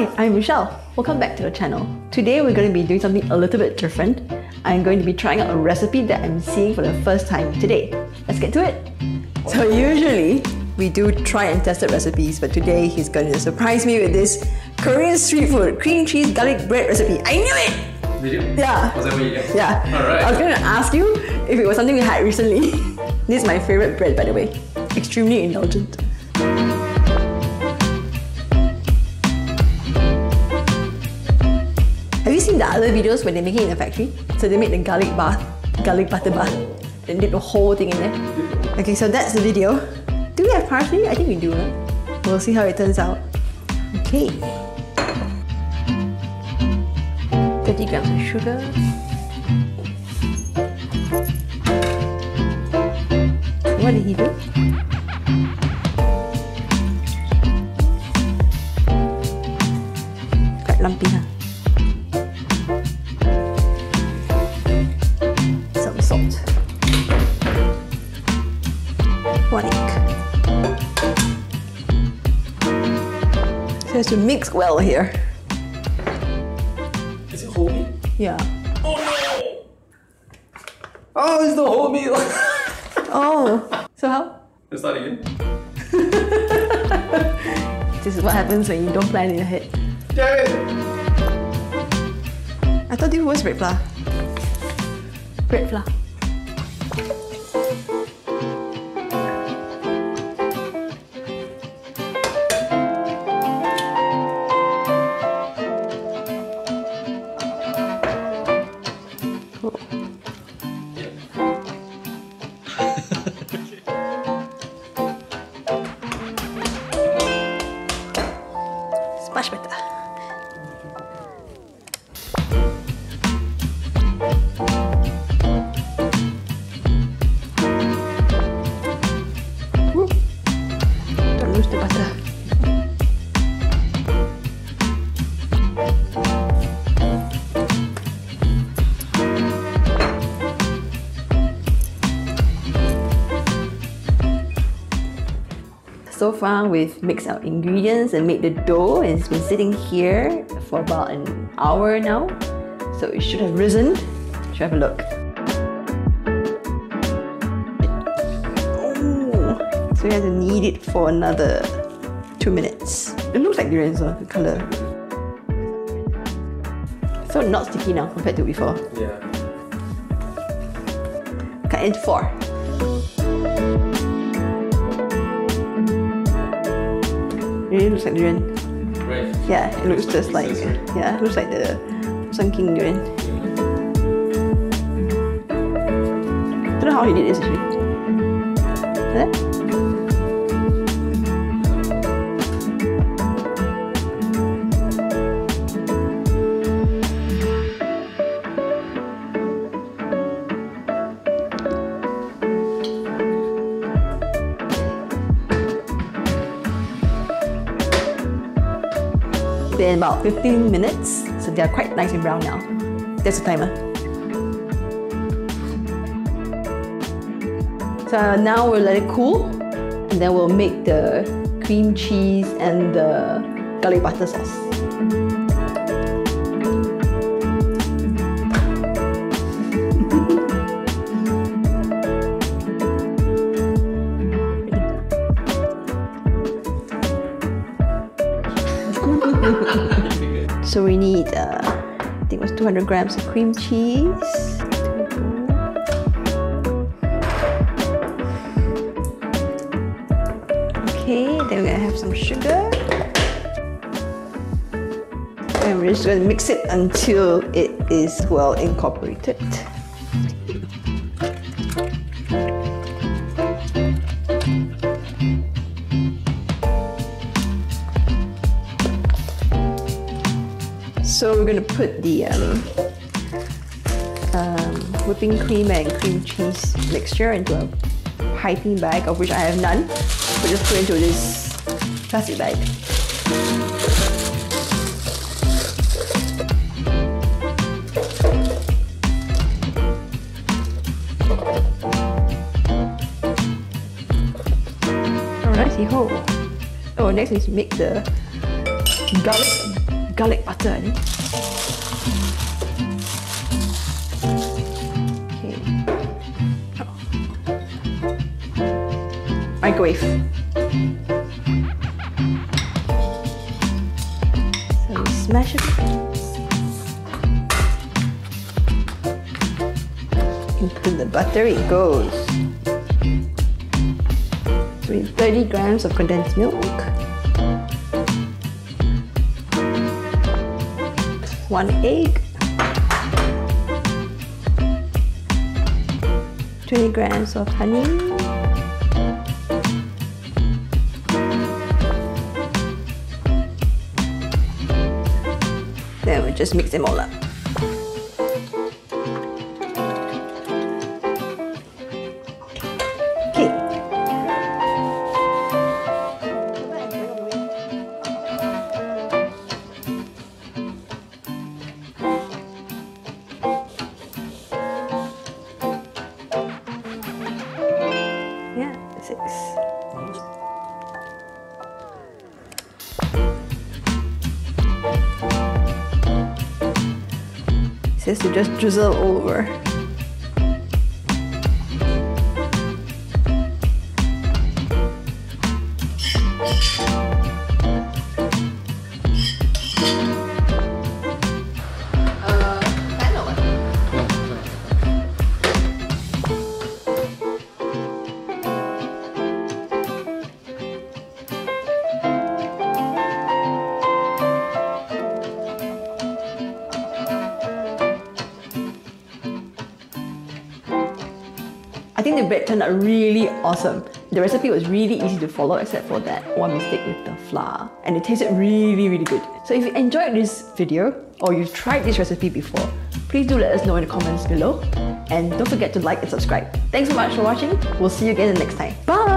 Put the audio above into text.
Hi, I'm Michelle. Welcome back to the channel. Today we're going to be doing something a little bit different. I'm going to be trying out a recipe that I'm seeing for the first time today. Let's get to it. So usually we do try and tested recipes, but today he's going to surprise me with this Korean street food cream cheese garlic bread recipe. I knew it! Did you? Yeah. Was that what you guessed? Yeah. Alright. I was going to ask you if it was something we had recently. This is my favorite bread, by the way. Extremely indulgent. Have you seen the other videos when they make it in the factory? So they made the garlic butter bath, and did the whole thing in there. Okay, so that's the video. Do we have parsley? I think we do. Huh? We'll see how it turns out. Okay. 30 grams of sugar. What did he do? Quite lumpy, huh? Some salt. 1 egg. So it has to mix well here. Is it whole meat? Yeah. Oh no! Oh, it's the whole meat! Oh, so how? Let's start again. This is what happens when you don't plan in your head. Damn it! I thought this was bread flour. Bread flour. Cool. It's much better. Woo. Don't lose the butter. So far we've mixed our ingredients and made the dough, and it's been sitting here for about an hour now. So it should have risen. Should have a look. Oh, so we have to knead it for another 2 minutes. It looks like durian, so the colour. So not sticky now compared to before. Yeah. Cut into 4. It really looks like durian. Right. Yeah, it looks just like, yeah, it looks like the Sun King durian. Don't know how he did this actually. Like that? Been about 15 minutes, so they're quite nice and brown now. That's the timer. So now we'll let it cool, and then we'll make the cream cheese and the garlic butter sauce. So we need, I think it was 200 grams of cream cheese. Okay, then we're gonna have some sugar. And we're just gonna mix it until it is well incorporated. So we're going to put the whipping cream and cream cheese mixture into a piping bag, of which I have none. We'll just put into this plastic bag. Alrighty ho. Oh, next is to make the garlic garlic butter, I think. Okay. Microwave. So we smash it. Into the butter it goes. So we have 30 grams of condensed milk. 1 egg. 20 grams of honey. Then we just mix them all up. Okay. Yeah, 6. It says to just drizzle over. I think the bread turned out really awesome. The recipe was really easy to follow except for that one mistake with the flour. And it tasted really, really good. So if you enjoyed this video or you've tried this recipe before, please do let us know in the comments below. And don't forget to like and subscribe. Thanks so much for watching. We'll see you again the next time. Bye!